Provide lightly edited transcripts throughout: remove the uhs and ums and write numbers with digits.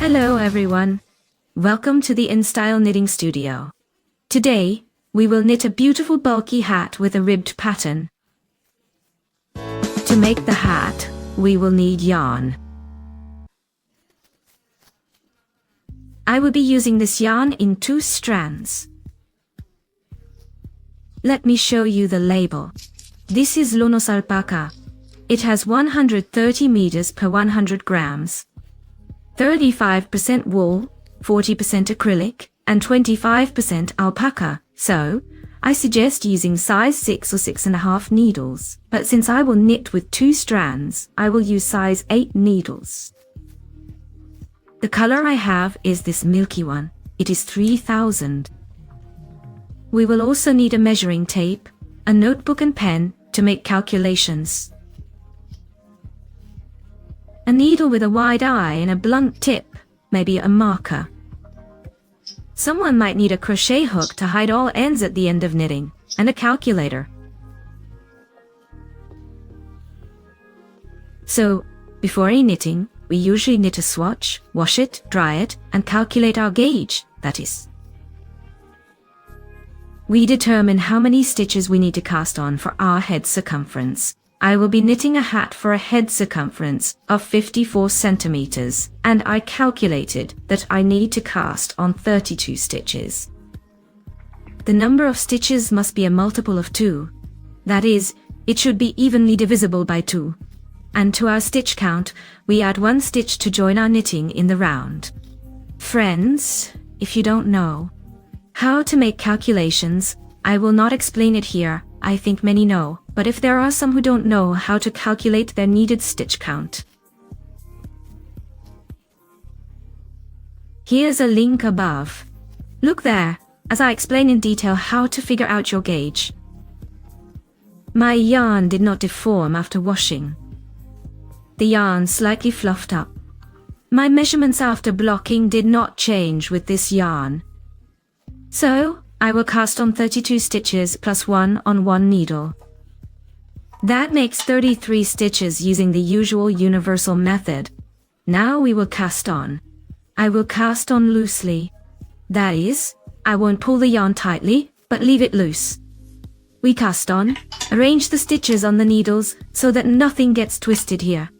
Hello everyone. Welcome to the InStyle Knitting Studio. Today, we will knit a beautiful bulky hat with a ribbed pattern. To make the hat, we will need yarn. I will be using this yarn in 2 strands. Let me show you the label. This is Lanos alpaca. It has 130 meters per 100 grams. 35% wool, 40% acrylic, and 25% alpaca, so I suggest using size 6 or 6.5 needles, but since I will knit with 2 strands, I will use size 8 needles. The color I have is this milky one. It is 3000. We will also need a measuring tape, a notebook and pen to make calculations. A needle with a wide eye and a blunt tip, maybe a marker. Someone might need a crochet hook to hide all ends at the end of knitting, and a calculator. So, before any knitting, we usually knit a swatch, wash it, dry it, and calculate our gauge, that is. We determine how many stitches we need to cast on for our head circumference. I will be knitting a hat for a head circumference of 54 centimeters, and I calculated that I need to cast on 32 stitches. The number of stitches must be a multiple of 2. That is, it should be evenly divisible by 2. And to our stitch count, we add 1 stitch to join our knitting in the round. Friends, if you don't know how to make calculations, I will not explain it here. I think many know, but if there are some who don't know how to calculate their needed stitch count, here's a link above. Look there, as I explain in detail how to figure out your gauge. My yarn did not deform after washing. The yarn slightly fluffed up. My measurements after blocking did not change with this yarn. So, I will cast on 32 stitches plus 1 on 1 needle. That makes 33 stitches using the usual universal method. Now we will cast on. I will cast on loosely. That is, I won't pull the yarn tightly, but leave it loose. We cast on, arrange the stitches on the needles so that nothing gets twisted here.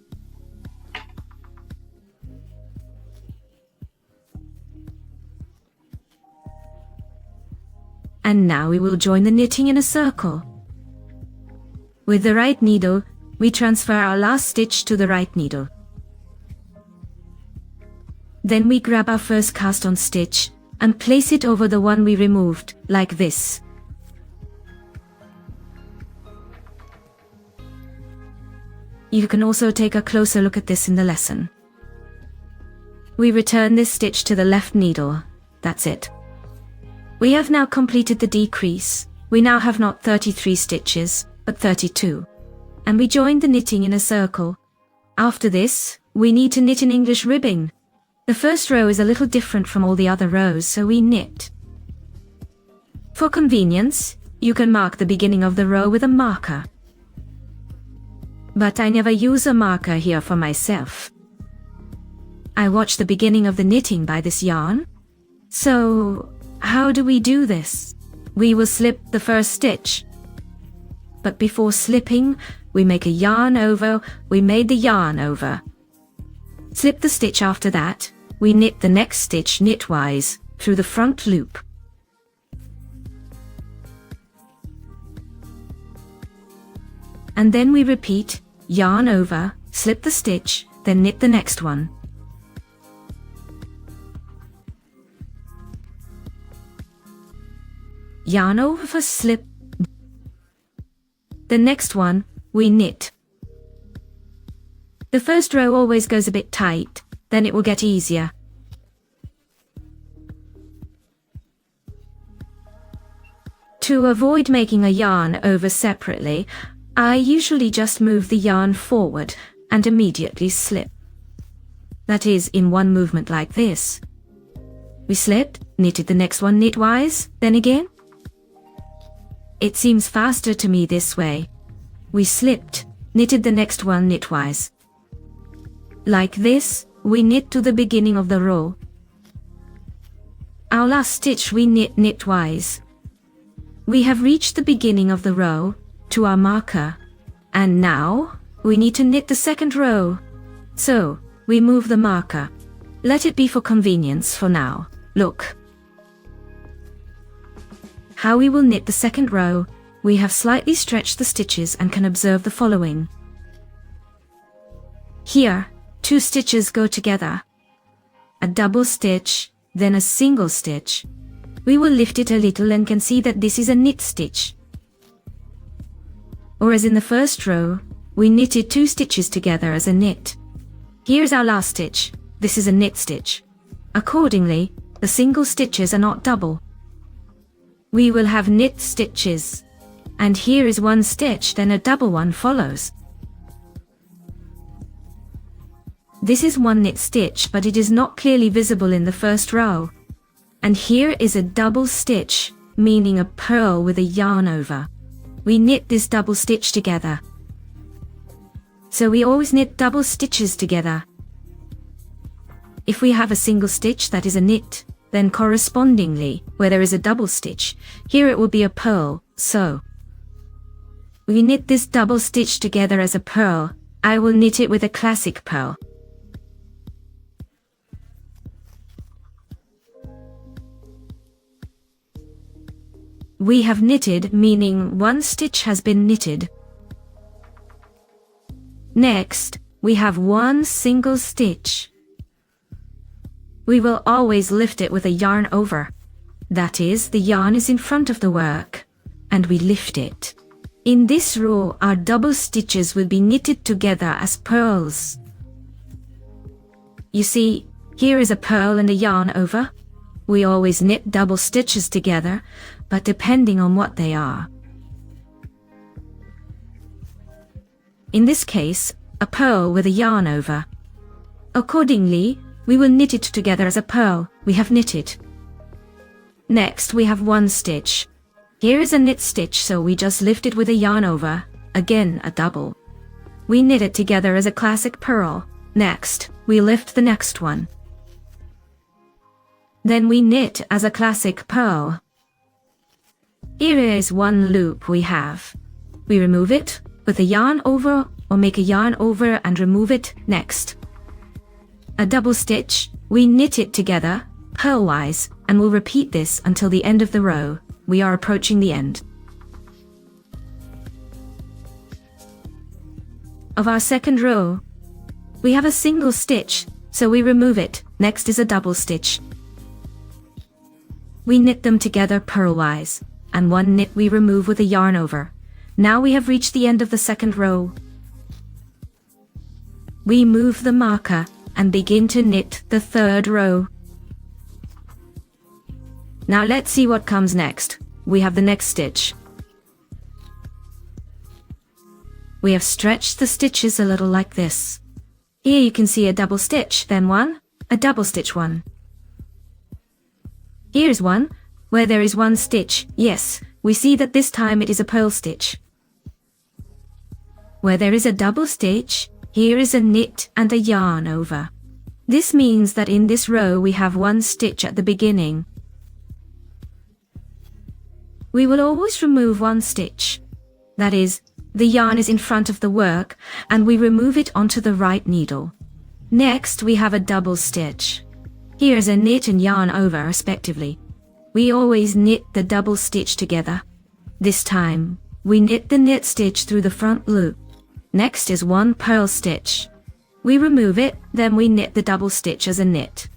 And now we will join the knitting in a circle. With the right needle, we transfer our last stitch to the right needle. Then we grab our first cast on stitch and place it over the one we removed, like this. You can also take a closer look at this in the lesson. We return this stitch to the left needle. That's it. We have now completed the decrease. We now have not 33 stitches, but 32. And we joined the knitting in a circle. After this, we need to knit in English ribbing. The first row is a little different from all the other rows, so we knit. For convenience, you can mark the beginning of the row with a marker. But I never use a marker here for myself. I watch the beginning of the knitting by this yarn. So, how do we do this? We will slip the first stitch. But before slipping, we make a yarn over. We made the yarn over. Slip the stitch after that. We knit the next stitch knitwise through the front loop. And then we repeat, yarn over, slip the stitch, then knit the next one. Yarn over, slip. The next one, we knit. The first row always goes a bit tight, then it will get easier. To avoid making a yarn over separately, I usually just move the yarn forward and immediately slip. That is, in one movement like this. We slipped, knitted the next one knitwise, then again. It seems faster to me this way. We slipped, knitted the next one knitwise. Like this, we knit to the beginning of the row. Our last stitch we knit knitwise. We have reached the beginning of the row, to our marker, and now we need to knit the second row. So, we move the marker. Let it be for convenience for now. Look how we will knit the second row. We have slightly stretched the stitches and can observe the following. Here, 2 stitches go together. A double stitch, then a single stitch. We will lift it a little and can see that this is a knit stitch. Or as in the first row, we knitted 2 stitches together as a knit. Here's our last stitch. This is a knit stitch. Accordingly, the single stitches are not double. We will have knit stitches. And here is 1 stitch, then a double one follows. This is 1 knit stitch, but it is not clearly visible in the first row. And here is a double stitch, meaning a purl with a yarn over. We knit this double stitch together. So we always knit double stitches together. If we have a single stitch that is a knit, then correspondingly, where there is a double stitch, here it will be a purl, so. We knit this double stitch together as a purl. I will knit it with a classic purl. We have knitted, meaning 1 stitch has been knitted. Next, we have 1 single stitch. We will always lift it with a yarn over. That is, the yarn is in front of the work, and we lift it. In this row, our double stitches will be knitted together as purls. You see, here is a purl and a yarn over. We always knit double stitches together, but depending on what they are. In this case, a purl with a yarn over. Accordingly, we will knit it together as a purl. We have knitted. Next, we have 1 stitch. Here is a knit stitch, so we just lift it with a yarn over, again a double. We knit it together as a classic purl. Next, we lift the next one. Then we knit as a classic purl. Here is 1 loop we have. We remove it, with a yarn over, or make a yarn over and remove it. Next, a double stitch, we knit it together, purlwise, and we'll repeat this until the end of the row. We are approaching the end of our second row. We have a single stitch, so we remove it. Next is a double stitch. We knit them together purlwise, and 1 knit we remove with a yarn over. Now we have reached the end of the second row. We move the marker and begin to knit the third row. Now let's see what comes next. We have the next stitch. We have stretched the stitches a little like this. Here you can see a double stitch, then 1, a double stitch 1. Here's 1, where there is 1 stitch. Yes, we see that this time it is a purl stitch. Where there is a double stitch, here is a knit and a yarn over. This means that in this row we have 1 stitch at the beginning. We will always remove 1 stitch. That is, the yarn is in front of the work, and we remove it onto the right needle. Next, we have a double stitch. Here is a knit and yarn over respectively. We always knit the double stitch together. This time, we knit the knit stitch through the front loop. Next is 1 purl stitch. We remove it, then we knit the double stitch as a knit.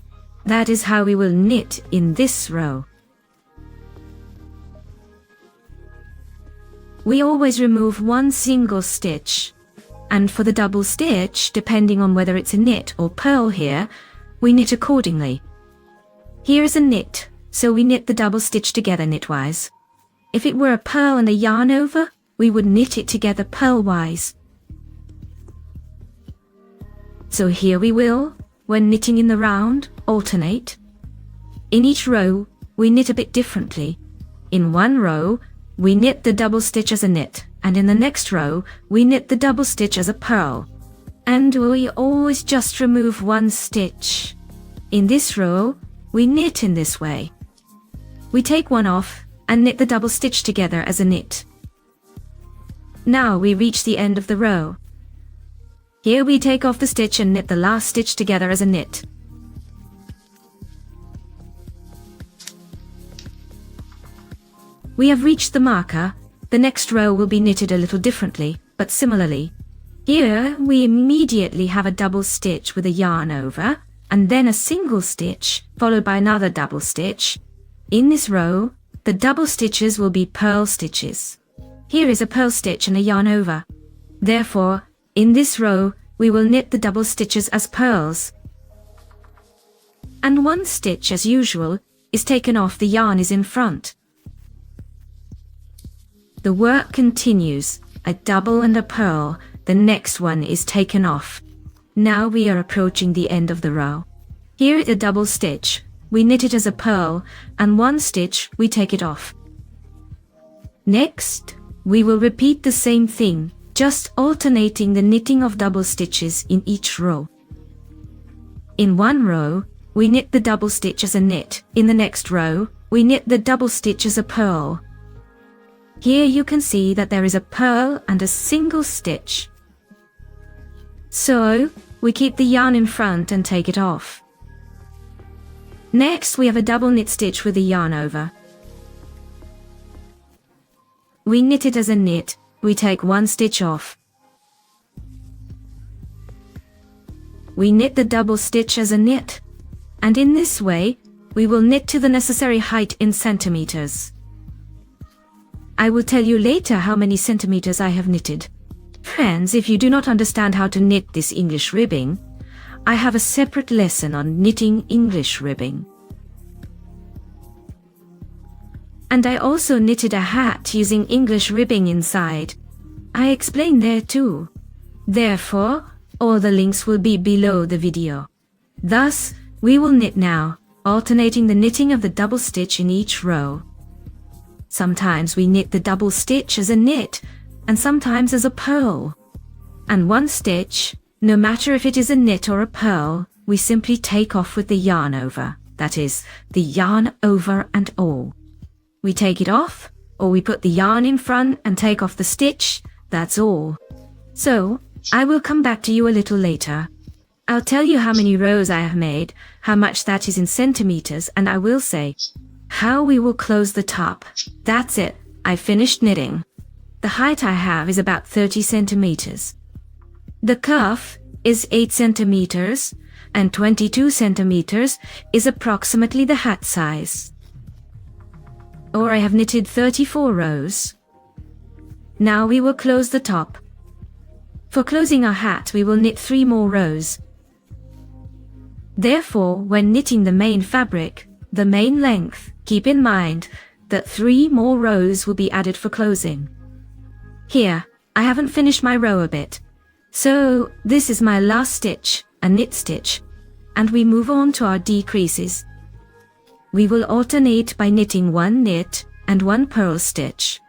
That is how we will knit in this row. We always remove 1 single stitch. And for the double stitch, depending on whether it's a knit or purl here, we knit accordingly. Here is a knit, so we knit the double stitch together knitwise. If it were a purl and a yarn over, we would knit it together purlwise. So here we will, when knitting in the round, alternate. In each row, we knit a bit differently. In one row, we knit the double stitch as a knit, and in the next row, we knit the double stitch as a purl. And we always just remove one stitch. In this row, we knit in this way. We take one off and knit the double stitch together as a knit. Now we reach the end of the row. Here we take off the stitch and knit the last stitch together as a knit. We have reached the marker. The next row will be knitted a little differently, but similarly. Here we immediately have a double stitch with a yarn over, and then a single stitch, followed by another double stitch. In this row, the double stitches will be purl stitches. Here is a purl stitch and a yarn over. Therefore, in this row, we will knit the double stitches as purls. And one stitch, as usual, is taken off, the yarn is in front. The work continues, a double and a purl, the next one is taken off. Now we are approaching the end of the row. Here is a double stitch, we knit it as a purl, and one stitch, we take it off. Next, we will repeat the same thing, just alternating the knitting of double stitches in each row. In one row, we knit the double stitch as a knit. In the next row, we knit the double stitch as a purl. Here you can see that there is a purl and a single stitch. So, we keep the yarn in front and take it off. Next, we have a double knit stitch with a yarn over. We knit it as a knit, we take one stitch off. We knit the double stitch as a knit. And in this way, we will knit to the necessary height in centimeters. I will tell you later how many centimeters I have knitted. Friends, if you do not understand how to knit this English ribbing, I have a separate lesson on knitting English ribbing. And I also knitted a hat using English ribbing inside. I explain there too. Therefore, all the links will be below the video. Thus, we will knit now, alternating the knitting of the double stitch in each row. Sometimes we knit the double stitch as a knit, and sometimes as a purl. And one stitch, no matter if it is a knit or a purl, we simply take off with the yarn over, that is, the yarn over and all. We take it off, or we put the yarn in front and take off the stitch, that's all. So, I will come back to you a little later. I'll tell you how many rows I have made, how much that is in centimeters, and I will say how we will close the top. That's it, I finished knitting. The height I have is about 30 centimeters. The cuff is 8 centimeters, and 22 centimeters is approximately the hat size. Or I have knitted 34 rows. Now we will close the top. For closing our hat, we will knit 3 more rows. Therefore, when knitting the main fabric, the main length, keep in mind that 3 more rows will be added for closing. Here, I haven't finished my row a bit. So, this is my last stitch, a knit stitch, and we move on to our decreases. We will alternate by knitting 1 knit and 1 purl stitch.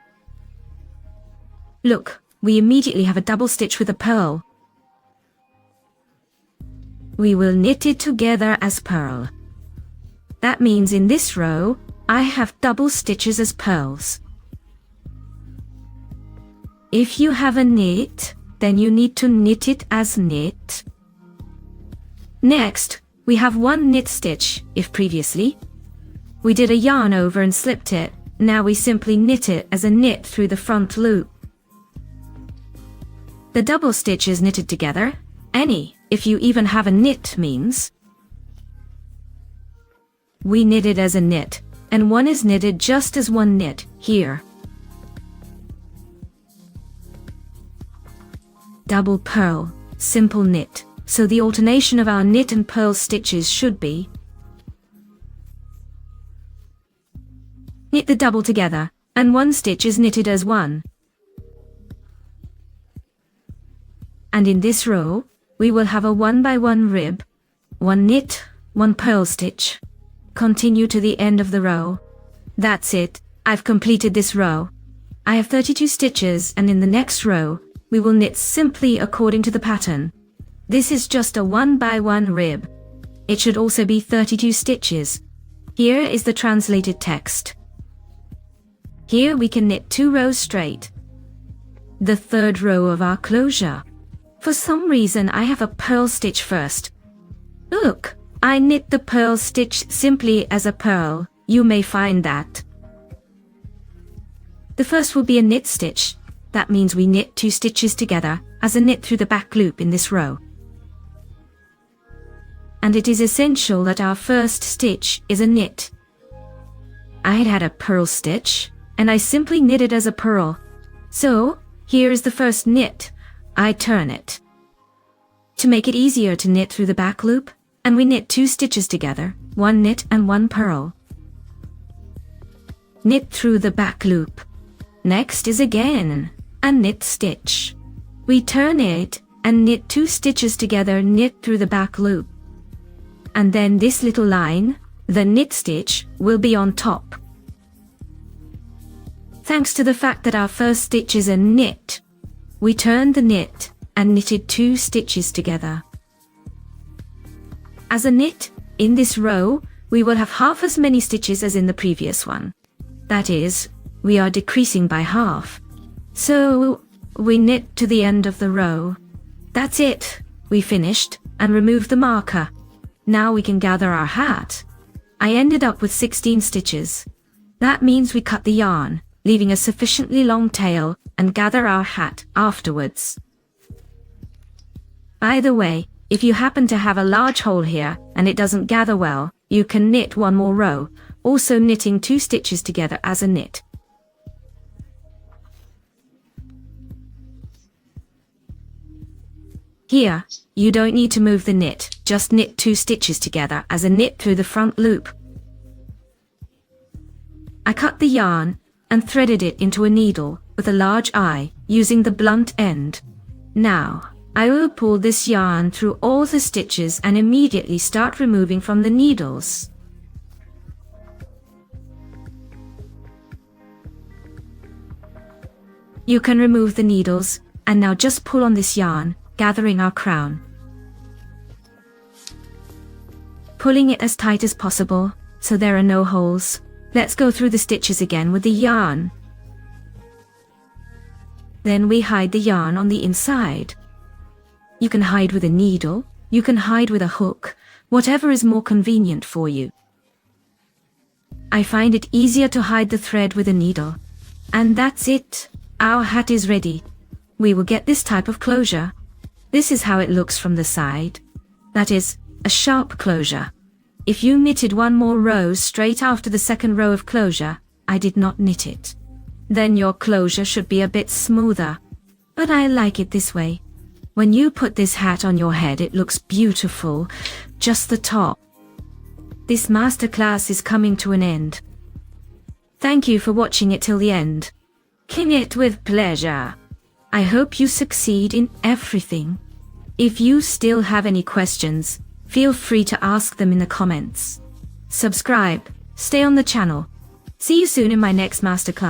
Look, we immediately have a double stitch with a purl. We will knit it together as purl. That means in this row, I have double stitches as purls. If you have a knit, then you need to knit it as knit. Next, we have 1 knit stitch, if previously we did a yarn over and slipped it, now we simply knit it as a knit through the front loop. The double stitch is knitted together, if you even have a knit means. We knit it as a knit, and 1 is knitted just as 1 knit, here. Double purl, simple knit, so the alternation of our knit and purl stitches should be knit the double together, and 1 stitch is knitted as 1. And in this row, we will have a 1 by 1 rib, 1 knit, 1 purl stitch. Continue to the end of the row. That's it, I've completed this row. I have 32 stitches, and in the next row, we will knit simply according to the pattern. This is just a 1x1 rib. It should also be 32 stitches. Here is the translated text. Here we can knit 2 rows straight. The third row of our closure. For some reason I have a purl stitch first. Look, I knit the purl stitch simply as a purl. You may find that. The first will be a knit stitch. That means we knit 2 stitches together as a knit through the back loop in this row. And it is essential that our first stitch is a knit. I had a purl stitch, and I simply knitted as a purl. So, here is the first knit. I turn it. To make it easier to knit through the back loop, and we knit 2 stitches together, 1 knit and 1 purl. Knit through the back loop. Next is again a knit stitch. We turn it and knit 2 stitches together, knit through the back loop. And then this little line, the knit stitch, will be on top. Thanks to the fact that our first stitch is a knit, we turned the knit and knitted 2 stitches together. As a knit, in this row, we will have half as many stitches as in the previous one. That is, we are decreasing by half. So, we knit to the end of the row. That's it. We finished and removed the marker. Now we can gather our hat. I ended up with 16 stitches. That means we cut the yarn, leaving a sufficiently long tail, and gather our hat afterwards. By the way, if you happen to have a large hole here and it doesn't gather well, you can knit 1 more row, also knitting 2 stitches together as a knit. Here, you don't need to move the knit, just knit 2 stitches together as a knit through the front loop. I cut the yarn and threaded it into a needle with a large eye using the blunt end. Now, I will pull this yarn through all the stitches and immediately start removing from the needles. You can remove the needles, and now just pull on this yarn, gathering our crown. Pulling it as tight as possible, so there are no holes. Let's go through the stitches again with the yarn. Then we hide the yarn on the inside. You can hide with a needle, you can hide with a hook, whatever is more convenient for you. I find it easier to hide the thread with a needle. And that's it. Our hat is ready. We will get this type of closure. This is how it looks from the side. That is, a sharp closure. If you knitted 1 more row straight after the second row of closure, I did not knit it. Then your closure should be a bit smoother. But I like it this way. When you put this hat on your head, it looks beautiful, just the top. This masterclass is coming to an end. Thank you for watching it till the end. Knit with pleasure. I hope you succeed in everything. If you still have any questions, feel free to ask them in the comments. Subscribe, stay on the channel. See you soon in my next masterclass.